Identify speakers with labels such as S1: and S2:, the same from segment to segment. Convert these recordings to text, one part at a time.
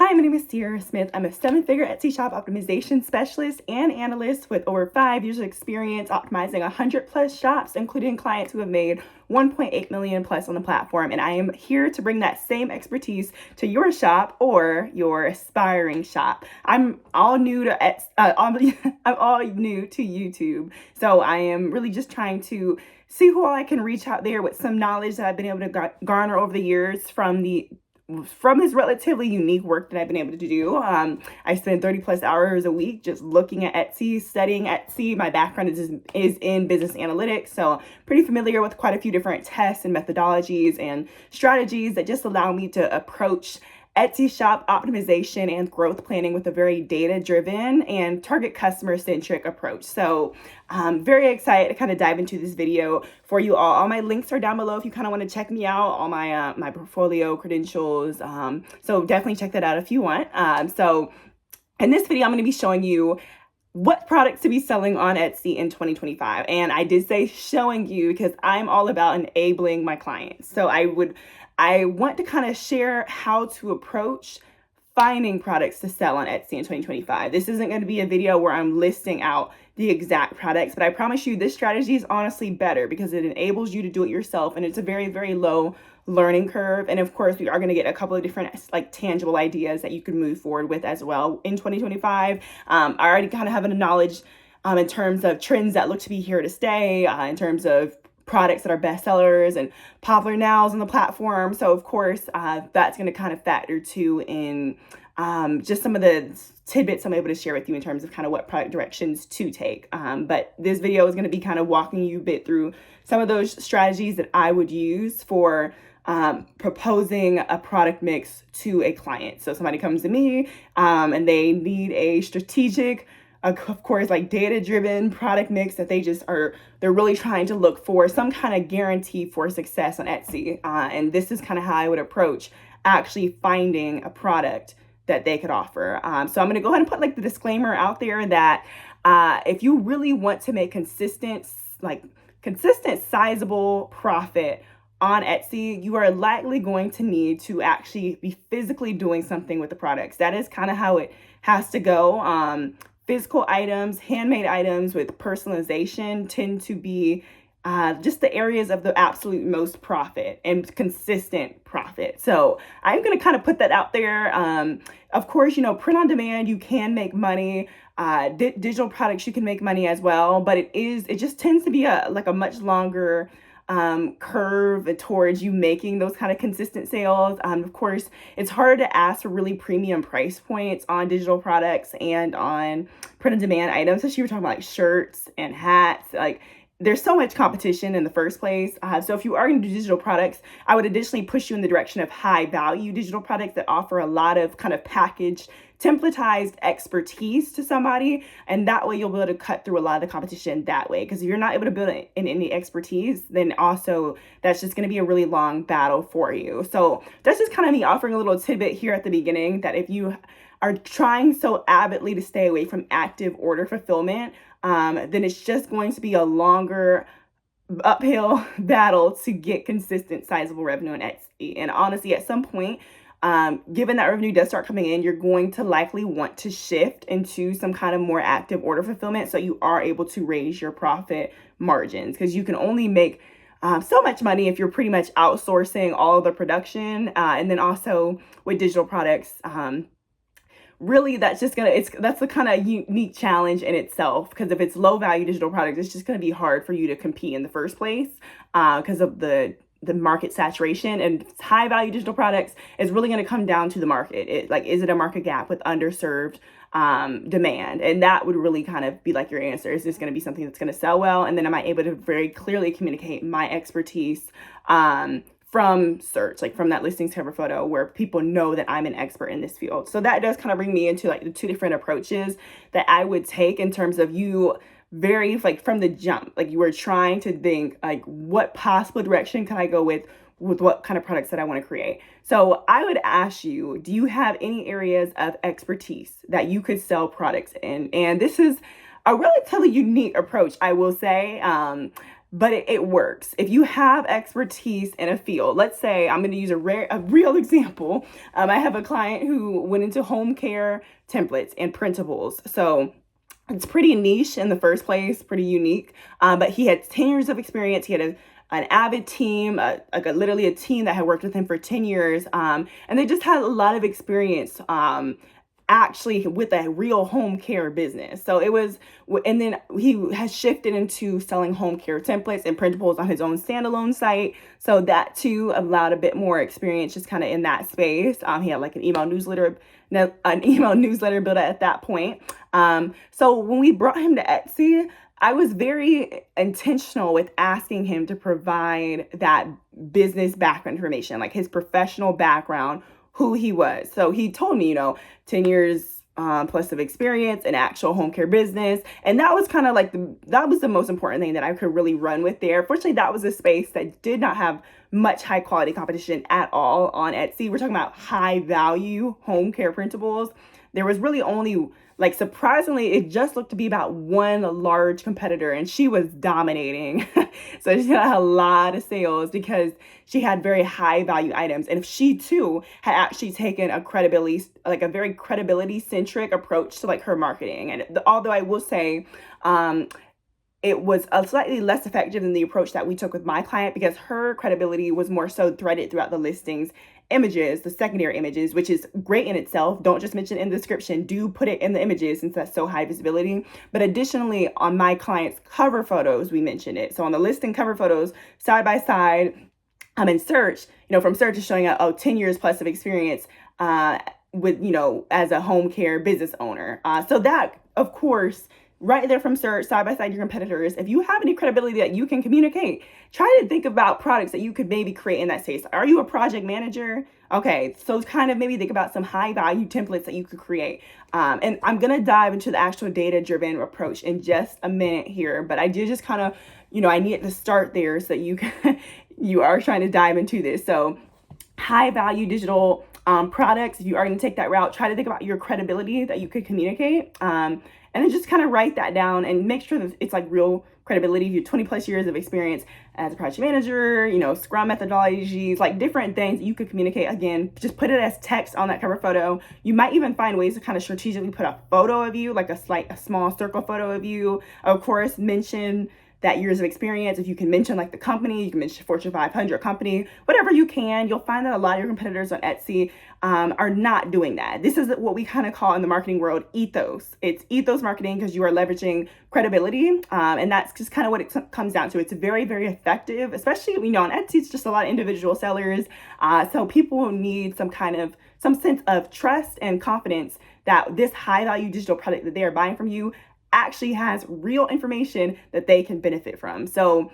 S1: Hi, my name is Sierra Smith. I'm a seven-figure Etsy shop optimization specialist and analyst with over 5 years of experience optimizing 100 plus shops, including clients who have made 1.8 million plus on the platform. And I am here to bring that same expertise to your shop or your aspiring shop. I'm all new to I'm all new to YouTube, so I am really just trying to see who all I can reach out there with some knowledge that I've been able to garner over the years from his relatively unique work that I've been able to do. I spend 30 plus hours a week just looking at Etsy, studying Etsy. My background is in business analytics, so pretty familiar with quite a few different tests and methodologies and strategies that just allow me to approach Etsy shop optimization and growth planning with a very data-driven and target customer-centric approach. So I'm very excited to kind of dive into this video for you all. All my links are down below if you kind of want to check me out, all my my portfolio credentials. So definitely check that out if you want. So in this video, I'm going to be showing you what products to be selling on Etsy in 2025. And I did say showing you because I'm all about enabling my clients. So I want to kind of share how to approach finding products to sell on Etsy in 2025. This isn't going to be a video where I'm listing out the exact products, but I promise you this strategy is honestly better because it enables you to do it yourself, and it's a very, very low learning curve. And of course, we are going to get a couple of different like tangible ideas that you can move forward with as well in 2025. I already kind of have a knowledge in terms of trends that look to be here to stay, in terms of products that are bestsellers and popular nows on the platform. So of course, that's going to kind of factor too in just some of the tidbits I'm able to share with you in terms of kind of what product directions to take. But this video is going to be kind of walking you a bit through some of those strategies that I would use for proposing a product mix to a client. So somebody comes to me and they need a strategic, of course, like data-driven product mix that they're really trying to look for some kind of guarantee for success on Etsy. And this is kind of how I would approach actually finding a product that they could offer. So I'm going to go ahead and put like the disclaimer out there that if you really want to make consistent, sizable profit on Etsy, you are likely going to need to actually be physically doing something with the products. That is kind of how it has to go. Physical items, handmade items with personalization tend to be just the areas of the absolute most profit and consistent profit. So I'm going to kind of put that out there. Of course, print on demand, you can make money. Digital products, you can make money as well, but it just tends to be a much longer curve towards you making those kind of consistent sales. Of course, it's harder to ask for really premium price points on digital products and on print on demand items, especially we're talking about like shirts and hats. Like there's so much competition in the first place. So if you are going to do digital products, I would additionally push you in the direction of high value digital products that offer a lot of kind of packaged, templatized expertise to somebody. And that way you'll be able to cut through a lot of the competition that way. Because if you're not able to build in any expertise, then also that's just going to be a really long battle for you. So that's just kind of me offering a little tidbit here at the beginning that if you are trying so avidly to stay away from active order fulfillment, then it's just going to be a longer uphill battle to get consistent, sizable revenue on Etsy. And honestly, at some point, given that revenue does start coming in, you're going to likely want to shift into some kind of more active order fulfillment so you are able to raise your profit margins, because you can only make so much money if you're pretty much outsourcing all of the production. And then also with digital products, really that's the kind of unique challenge in itself, because if it's low value digital products, it's just going to be hard for you to compete in the first place because of the market saturation. And high value digital products is really going to come down to the market. Is it a market gap with underserved demand? And that would really kind of be like your answer. Is this going to be something that's going to sell well? And then am I able to very clearly communicate my expertise from search, like from that listings cover photo where people know that I'm an expert in this field? So that does kind of bring me into like the two different approaches that I would take in terms of you very like from the jump, like you were trying to think like what possible direction can I go with what kind of products that I want to create. So I would ask you, do you have any areas of expertise that you could sell products in? And this is a relatively unique approach, I will say. but it works. If you have expertise in a field, let's say I'm going to use a real example. I have a client who went into home care templates and printables. So it's pretty niche in the first place, pretty unique. But he had 10 years of experience. He had an avid team, literally a team that had worked with him for 10 years. And they just had a lot of experience actually with a real home care business. So it was, and then he has shifted into selling home care templates and printables on his own standalone site. So that too allowed a bit more experience just kind of in that space. He had like an email newsletter built at that point. So when we brought him to Etsy, I was very intentional with asking him to provide that business background information, like his professional background, who he was. So he told me, 10 years plus of experience in actual home care business. And that was kind of like that was the most important thing that I could really run with there. Fortunately, that was a space that did not have much high quality competition at all on Etsy. We're talking about high value home care printables. There was really only, like, surprisingly, it just looked to be about one large competitor, and she was dominating. So she had a lot of sales because she had very high value items. And if she too had actually taken a very credibility centric approach to like her marketing. And although I will say, it was a slightly less effective than the approach that we took with my client, because her credibility was more so threaded throughout the listings images, the secondary images, which is great in itself. Don't just mention it in the description, do put it in the images since that's so high visibility. But additionally, on my client's cover photos, we mentioned it. So on the listing cover photos, side by side, in search, from search is showing out 10 years plus of experience with, as a home care business owner. So that, of course, right there from search, side by side your competitors. If you have any credibility that you can communicate, try to think about products that you could maybe create in that space. Are you a project manager? Okay, so kind of maybe think about some high value templates that you could create. And I'm going to dive into the actual data driven approach in just a minute here, but I did just kind of, I needed to start there so that you are trying to dive into this. So high value digital products, if you are going to take that route, try to think about your credibility that you could communicate. And then just kind of write that down and make sure that it's like real credibility. You have 20 plus years of experience as a project manager, Scrum methodologies, like different things you could communicate. Again, just put it as text on that cover photo. You might even find ways to kind of strategically put a photo of you, like a small circle photo of you. Of course, mention that years of experience. If you can mention like the company, you can mention Fortune 500 company, whatever you can. You'll find that a lot of your competitors on Etsy are not doing that. This is what we kind of call in the marketing world ethos. It's ethos marketing because you are leveraging credibility. And that's just kind of what it comes down to. It's very, very effective, especially, on Etsy, it's just a lot of individual sellers. So people need some sense of trust and confidence that this high value digital product that they are buying from you actually has real information that they can benefit from. So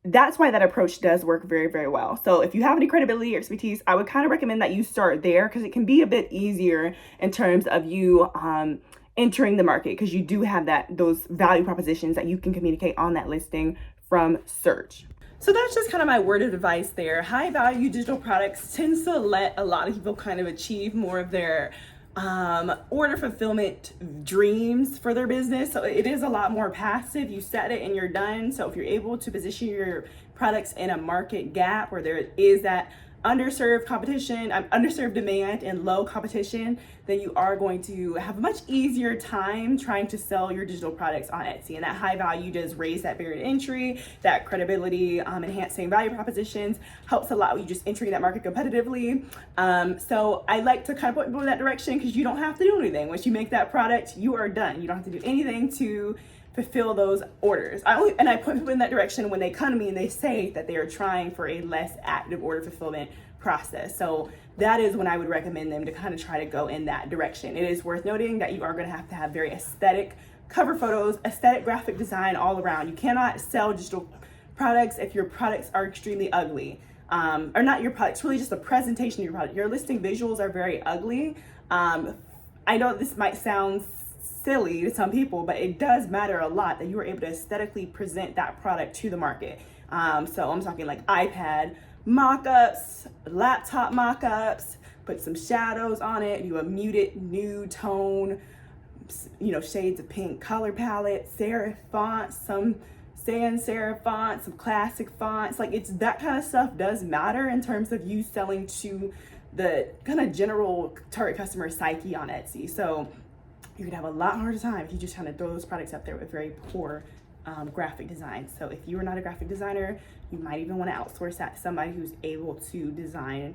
S1: that's why that approach does work very, very well. So if you have any credibility or expertise, I would kind of recommend that you start there, because it can be a bit easier in terms of you entering the market, because you do have those value propositions that you can communicate on that listing from search. So that's just kind of my word of advice there. High value digital products tends to let a lot of people kind of achieve more of their order fulfillment dreams for their business. So it is a lot more passive. You set it and you're done. So if you're able to position your products in a market gap where there is that underserved demand and low competition, then you are going to have a much easier time trying to sell your digital products on Etsy. And that high value does raise that barrier to entry, that credibility, enhancing value propositions, helps allow you just entering that market competitively. So I like to kind of point people in that direction, because you don't have to do anything. Once you make that product, you are done. You don't have to do anything to fulfill those orders. I point people in that direction when they come to me and they say that they are trying for a less active order fulfillment process. So that is when I would recommend them to kind of try to go in that direction. It is worth noting that you are going to have very aesthetic cover photos, aesthetic graphic design all around. You cannot sell digital products if your products are extremely ugly. Or not your products, really just the presentation of your product. Your listing visuals are very ugly. I know this might sound silly to some people, but it does matter a lot that you are able to aesthetically present that product to the market. So I'm talking like iPad mock-ups, laptop mock-ups, put some shadows on it, do a muted nude tone, shades of pink color palette, serif font, some sans serif fonts, some classic fonts. Like, it's that kind of stuff does matter in terms of you selling to the kind of general target customer psyche on Etsy. So you could have a lot harder time if you just kind of throw those products up there with very poor graphic design. So if you are not a graphic designer, you might even want to outsource that to somebody who's able to design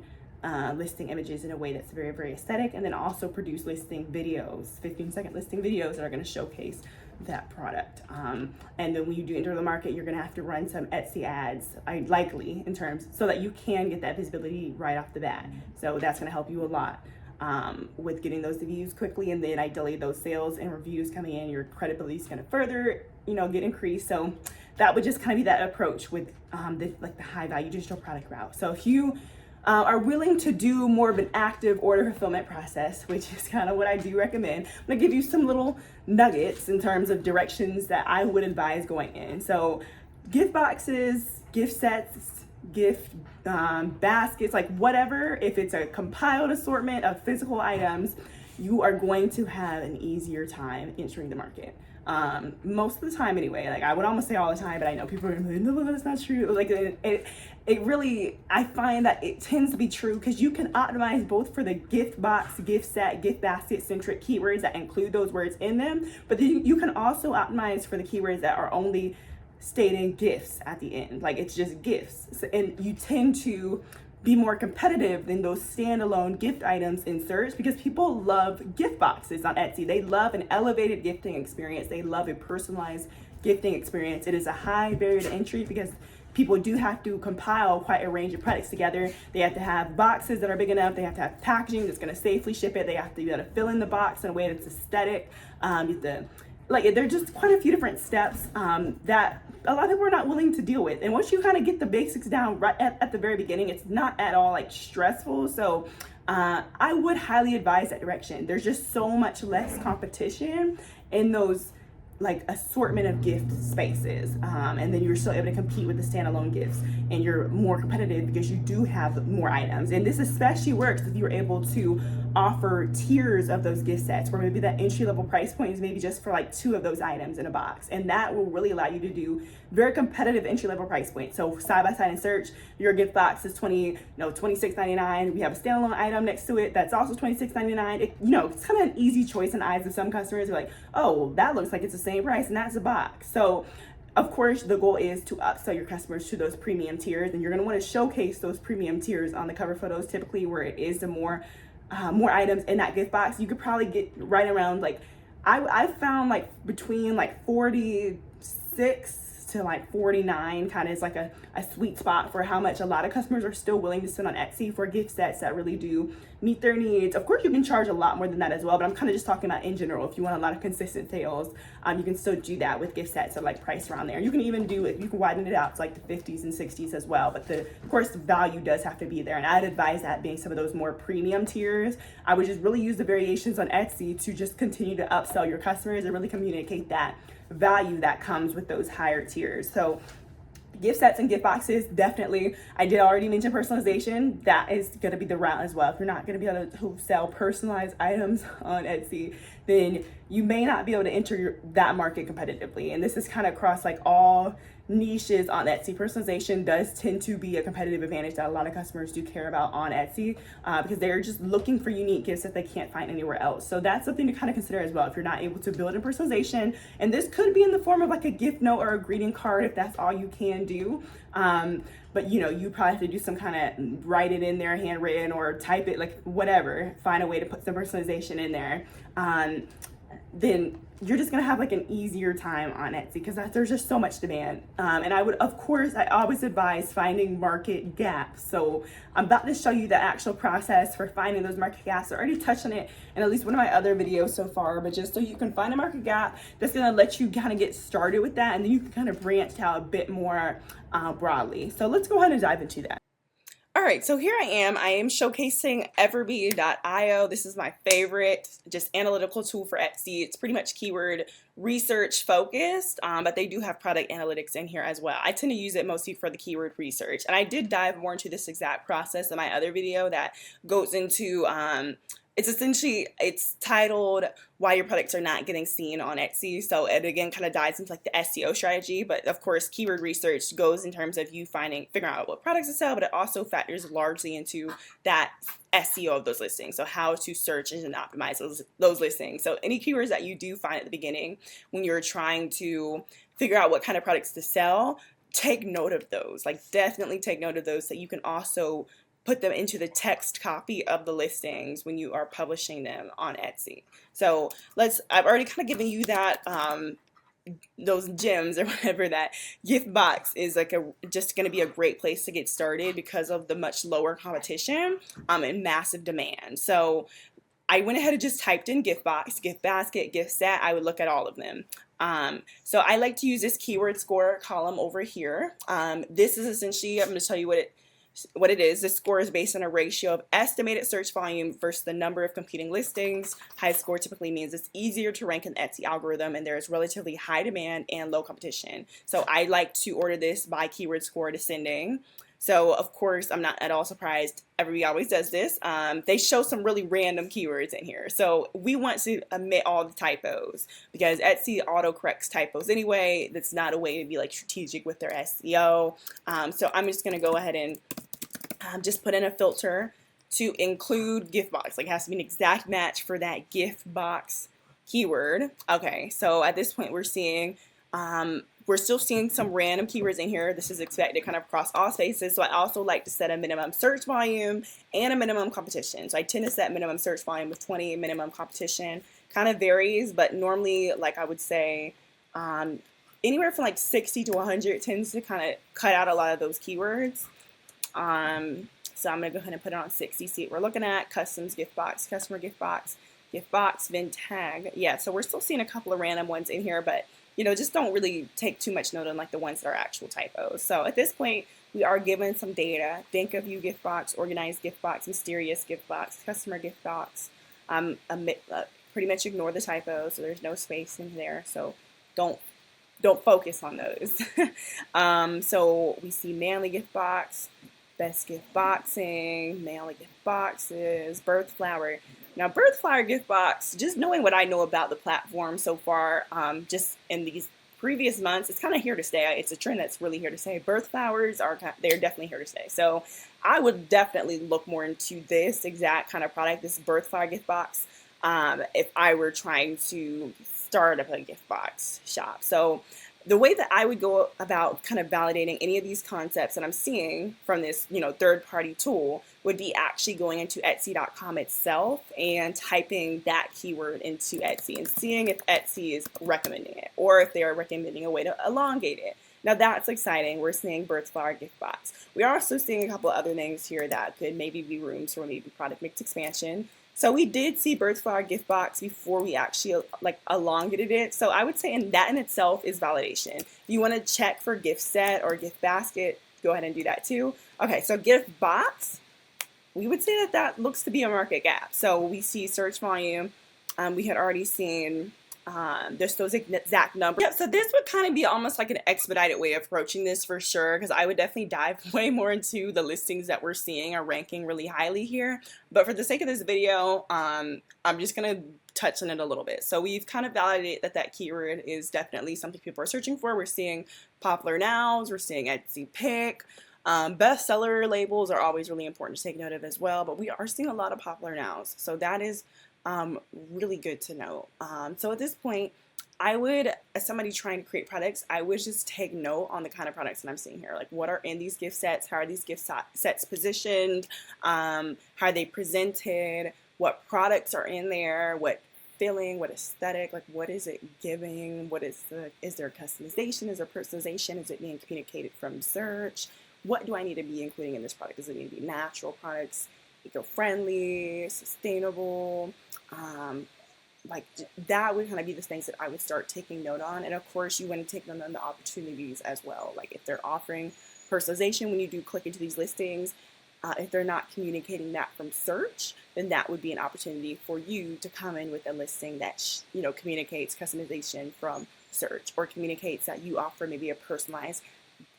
S1: listing images in a way that's very, very aesthetic, and then also produce listing videos, 15-second listing videos that are going to showcase that product. And then when you do enter the market, you're going to have to run some Etsy ads, likely, in terms, so that you can get that visibility right off the bat. So that's going to help you a lot with getting those views quickly, and then ideally those sales and reviews coming in, your credibility is going to further, get increased. So that would just kind of be that approach with the high value digital product route. So if you are willing to do more of an active order fulfillment process, which is kind of what I do recommend, I'm gonna give you some little nuggets in terms of directions that I would advise going in. So gift boxes, gift sets, gift baskets, like whatever, if it's a compiled assortment of physical items, you are going to have an easier time entering the market. Most of the time anyway. Like, I would almost say all the time, but I know people are like, no, that's not true. Like, it really, I find that it tends to be true, because you can optimize both for the gift box, gift set, gift basket centric keywords that include those words in them, but then you can also optimize for the keywords that are only stating gifts at the end. Like, it's just gifts. So, and you tend to be more competitive than those standalone gift items in search, because people love gift boxes on Etsy. They love an elevated gifting experience. They love a personalized gifting experience. It is a high barrier to entry because people do have to compile quite a range of products together. They have to have boxes that are big enough. They have to have packaging that's going to safely ship it. They have to be able to fill in the box in a way that's aesthetic. There are just quite a few different steps that a lot of people are not willing to deal with. And once you kind of get the basics down right at the very beginning, it's not at all like stressful. So I would highly advise that direction. There's just so much less competition in those like assortment of gift spaces, and then you're still able to compete with the standalone gifts, and you're more competitive because you do have more items. And this especially works if you're able to offer tiers of those gift sets, where maybe that entry level price point is maybe just for like 2 of those items in a box, and that will really allow you to do very competitive entry level price points. So side by side in search, your gift box is $26.99. We have a standalone item next to it that's also $26.99. It's kind of an easy choice in the eyes of some customers. They're like, oh, well, that looks like it's the same price, and that's a box. So of course, the goal is to upsell your customers to those premium tiers, and you're going to want to showcase those premium tiers on the cover photos, typically where it is the more items in that gift box. You could probably get right around, like, I found like between like 46 to like 49 kind of is like a sweet spot for how much a lot of customers are still willing to spend on Etsy for gift sets that really do meet their needs. Of course, you can charge a lot more than that as well, but I'm kind of just talking about in general. If you want a lot of consistent sales, you can still do that with gift sets that like price around there. You can even do it, you can widen it out to like the 50s and 60s as well, but of course the value does have to be there, and I'd advise that being some of those more premium tiers. I would just really use the variations on Etsy to just continue to upsell your customers and really communicate that value that comes with those higher tiers. So gift sets and gift boxes, definitely. I did already mention personalization. That is going to be the route as well. If you're not going to be able to sell personalized items on Etsy, then you may not be able to enter that market competitively. And this is kind of across like all niches on Etsy. Personalization does tend to be a competitive advantage that a lot of customers do care about on Etsy, because they're just looking for unique gifts that they can't find anywhere else. So that's something to kind of consider as well if you're not able to build in personalization. And this could be in the form of like a gift note or a greeting card if that's all you can do. But you probably have to do some kind of write it in there, handwritten, or type it, like whatever, find a way to put some personalization in there. Then you're just gonna have like an easier time on Etsy because there's just so much demand. And I always advise finding market gaps. So I'm about to show you the actual process for finding those market gaps. I already touched on it in at least one of my other videos so far, but just so you can find a market gap, that's gonna let you kind of get started with that, and then you can kind of branch out a bit more broadly. So let's go ahead and dive into that. All right, so here I am showcasing everbee.io. This is my favorite just analytical tool for Etsy. It's pretty much keyword research focused, but they do have product analytics in here as well. I tend to use it mostly for the keyword research, and I did dive more into this exact process in my other video that goes into it's essentially, it's titled why your products are not getting seen on Etsy. So it again kind of dives into like the SEO strategy, but of course keyword research goes in terms of you figuring out what products to sell, but it also factors largely into that SEO of those listings. So how to search and optimize those listings. So any keywords that you do find at the beginning when you're trying to figure out what kind of products to sell, take note of those. Like definitely take note of those so you can also put them into the text copy of the listings when you are publishing them on Etsy. So I've already kind of given you that, those gems or whatever, that gift box is like just going to be a great place to get started because of the much lower competition, and massive demand. So I went ahead and just typed in gift box, gift basket, gift set. I would look at all of them. So I like to use this keyword score column over here. This is essentially, I'm going to tell you what it is. This score is based on a ratio of estimated search volume versus the number of competing listings. High score typically means it's easier to rank in the Etsy algorithm and there is relatively high demand and low competition. So I like to order this by keyword score descending. So of course, I'm not at all surprised. Everybody always does this. They show some really random keywords in here. So we want to omit all the typos because Etsy autocorrects typos anyway. That's not a way to be like strategic with their SEO. So I'm just going to go ahead and just put in a filter to include gift box. Like it has to be an exact match for that gift box keyword. Okay, so at this point we're still seeing some random keywords in here. This is expected kind of across all spaces. So I also like to set a minimum search volume and a minimum competition. So I tend to set minimum search volume with 20, minimum competition kind of varies, but normally like I would say anywhere from like 60 to 100 tends to kind of cut out a lot of those keywords. So I'm going to go ahead and put it on 60, see what we're looking at. Customs gift box, customer gift box, Vin tag. Yeah, so we're still seeing a couple of random ones in here, but you know, just don't really take too much note on like the ones that are actual typos. So at this point, we are given some data. Think of you gift box, organized gift box, mysterious gift box, customer gift box. Pretty much ignore the typos, so there's no space in there. So don't focus on those. So we see manly gift box, best gift boxing, manly gift boxes, birth flower. Now, birth flower gift box, just knowing what I know about the platform so far, just in these previous months, it's kind of here to stay. It's a trend that's really here to stay. Birth flowers they're definitely here to stay. So I would definitely look more into this exact kind of product, this birth flower gift box, if I were trying to start up a gift box shop. So the way that I would go about kind of validating any of these concepts that I'm seeing from this, you know, third-party tool would be actually going into Etsy.com itself and typing that keyword into Etsy and seeing if Etsy is recommending it or if they are recommending a way to elongate it. Now that's exciting. We're seeing birth flower gift box. We are also seeing a couple of other things here that could maybe be rooms for maybe product mix expansion. So we did see birth flower gift box before we actually like elongated it. So I would say that in itself is validation. If you want to check for gift set or gift basket, go ahead and do that too. Okay, so gift box, we would say that looks to be a market gap. So we see search volume. We had already seen there's those exact numbers. Yep, so this would kind of be almost like an expedited way of approaching this for sure, because I would definitely dive way more into the listings that we're seeing are ranking really highly here. But for the sake of this video, I'm just going to touch on it a little bit. So we've kind of validated that keyword is definitely something people are searching for. We're seeing popular nows, we're seeing Etsy pick. Bestseller labels are always really important to take note of as well, but we are seeing a lot of popular nows. So that is really good to know. So at this point, I would, as somebody trying to create products, I would just take note on the kind of products that I'm seeing here. Like what are in these gift sets? How are these gift sets positioned? How are they presented? What products are in there? What feeling? What aesthetic? Like what is it giving? Is there customization? Is there personalization? Is it being communicated from search? What do I need to be including in this product? Does it need to be natural products, eco-friendly, sustainable? Like that would kind of be the things that I would start taking note on. And of course, you want to take note on the opportunities as well. Like if they're offering personalization when you do click into these listings, if they're not communicating that from search, then that would be an opportunity for you to come in with a listing that communicates customization from search or communicates that you offer maybe a personalized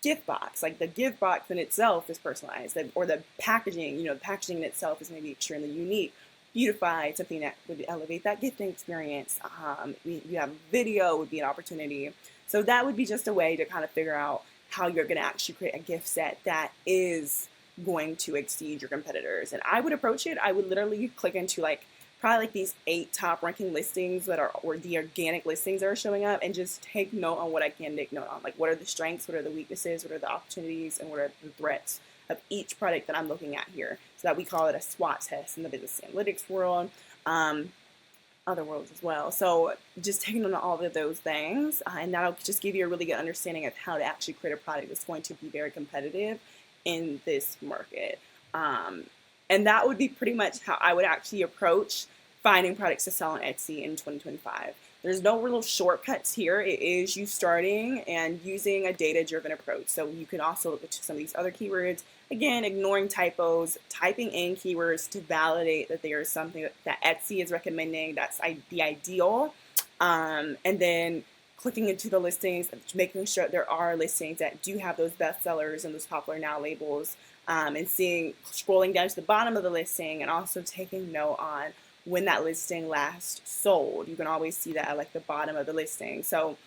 S1: gift box. Like the gift box in itself is personalized, or the packaging, the packaging in itself is maybe extremely unique, beautified, something that would elevate that gifting experience. You have video would be an opportunity. So that would be just a way to kind of figure out how you're going to actually create a gift set that is going to exceed your competitors. And I would approach it, I would literally click into like probably like these 8 top ranking listings that are, or the organic listings that are showing up, and just take note on what I can take note on. Like, what are the strengths, what are the weaknesses, what are the opportunities, and what are the threats of each product that I'm looking at here. So that we call it a SWOT test in the business analytics world, other worlds as well. So just taking on all of those things, and that'll just give you a really good understanding of how to actually create a product that's going to be very competitive in this market. And that would be pretty much how I would actually approach finding products to sell on Etsy in 2025. There's no real shortcuts here. It is you starting and using a data-driven approach. So you can also look at some of these other keywords. Again, ignoring typos, typing in keywords to validate that there is something that Etsy is recommending that's the ideal. And then clicking into the listings, making sure there are listings that do have those bestsellers and those popular now labels, and scrolling down to the bottom of the listing, and also taking note on when that listing last sold. You can always see that at like the bottom of the listing. So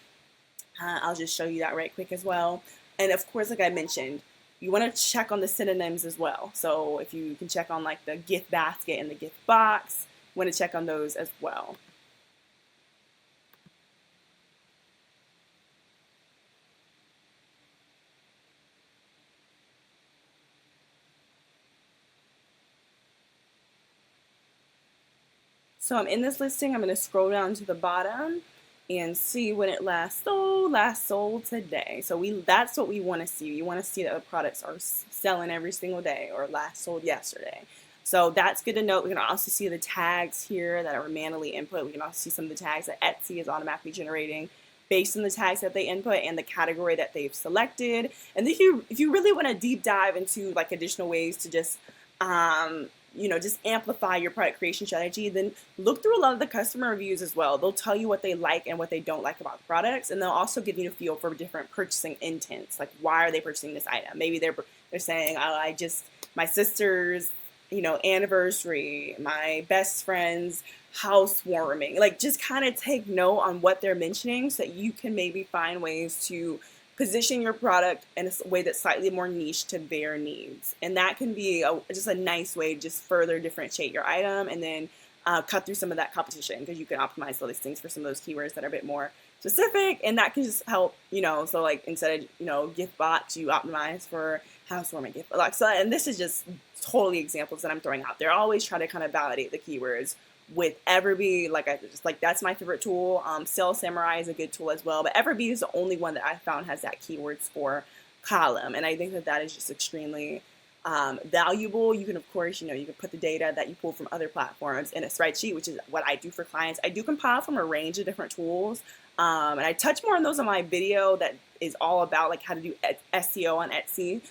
S1: I'll just show you that right quick as well. And of course, like I mentioned, you want to check on the synonyms as well. So if you can check on like the gift basket and the gift box, you want to check on those as well. So I'm in this listing. I'm going to scroll down to the bottom and see when it last sold. Last sold today. So that's what we want to see. We want to see that the products are selling every single day, or last sold yesterday. So that's good to note. We can also see the tags here that are manually input. We can also see some of the tags that Etsy is automatically generating based on the tags that they input and the category that they've selected. And if you really want to deep dive into like additional ways to just just amplify your product creation strategy, then look through a lot of the customer reviews as well. They'll tell you what they like and what they don't like about the products, and they'll also give you a feel for different purchasing intents. Like, why are they purchasing this item? Maybe they're saying, oh, my sister's anniversary, my best friend's housewarming. Like, just kind of take note on what they're mentioning so that you can maybe find ways to position your product in a way that's slightly more niche to their needs. And that can be just a nice way to just further differentiate your item, and then cut through some of that competition, because you can optimize the listings for some of those keywords that are a bit more specific, and that can just help, so like instead of, gift box, you optimize for housewarming gift box. So, and this is just totally examples that I'm throwing out there. I always try to kind of validate the keywords with Everbee. That's my favorite tool. Sales Samurai is a good tool as well, but Everbee is the only one that I found has that keyword score column, and I think that is just extremely valuable. You can, of course, you can put the data that you pull from other platforms in a spreadsheet, which is what I do for clients. I do compile from a range of different tools, and I touch more on those on my video that is all about like how to do SEO on Etsy.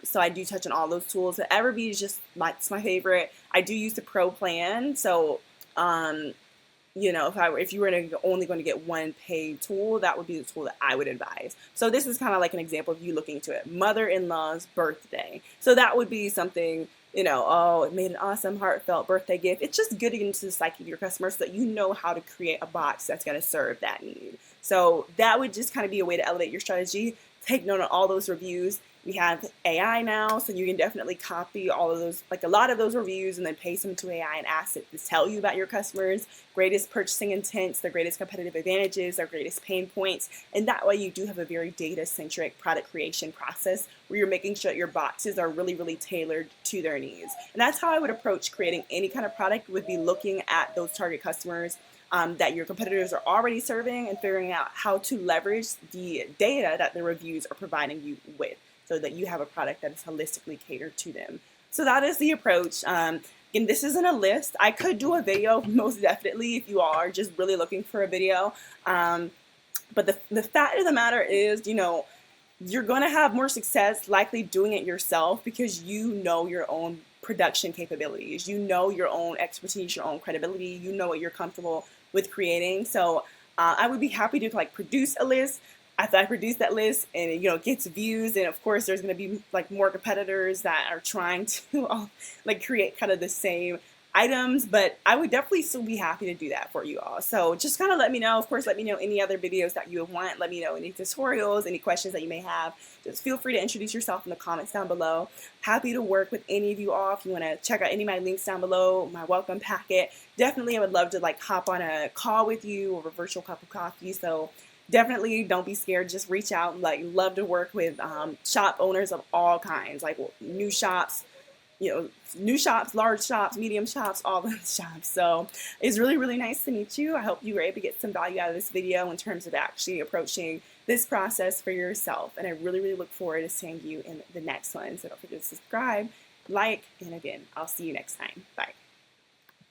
S1: So I do touch on all those tools. But Everbee is just it's my favorite. I do use the Pro plan. So, if you were only going to get one paid tool, that would be the tool that I would advise. So this is kind of like an example of you looking into it. Mother-in-law's birthday. So that would be something, oh, it made an awesome heartfelt birthday gift. It's just good to get into the psyche of your customers so that you know how to create a box that's going to serve that need. So that would just kind of be a way to elevate your strategy. Take note of all those reviews. We have AI now, so you can definitely copy all of those, like a lot of those reviews, and then paste them to AI and ask it to tell you about your customers' greatest purchasing intents, their greatest competitive advantages, their greatest pain points. And that way you do have a very data-centric product creation process where you're making sure that your boxes are really, really tailored to their needs. And that's how I would approach creating any kind of product, would be looking at those target customers that your competitors are already serving, and figuring out how to leverage the data that the reviews are providing you with, so that you have a product that is holistically catered to them. So that is the approach. Again, this isn't a list. I could do a video, most definitely, if you are just really looking for a video. But the fact of the matter is, you're going to have more success likely doing it yourself, because you know your own production capabilities. You know your own expertise, your own credibility. You know what you're comfortable with creating. So I would be happy to produce a list. After I produce that list and it gets views, and of course there's going to be more competitors that are trying to create kind of the same items, but I would definitely still be happy to do that for you all. So just kind of let me know. Of course, let me know any other videos that you want. Let me know any tutorials, any questions that you may have. Just feel free to introduce yourself in the comments down below. Happy to work with any of you all. If you want to check out any of my links down below, my welcome packet, definitely I would love to like hop on a call with you or a virtual cup of coffee. So definitely don't be scared. Just reach out. Like, love to work with shop owners of all kinds, like new shops, new shops, large shops, medium shops, all the shops. So it's really, really nice to meet you. I hope you were able to get some value out of this video in terms of actually approaching this process for yourself. And I really, really look forward to seeing you in the next one. So don't forget to subscribe, like, and again, I'll see you next time. Bye.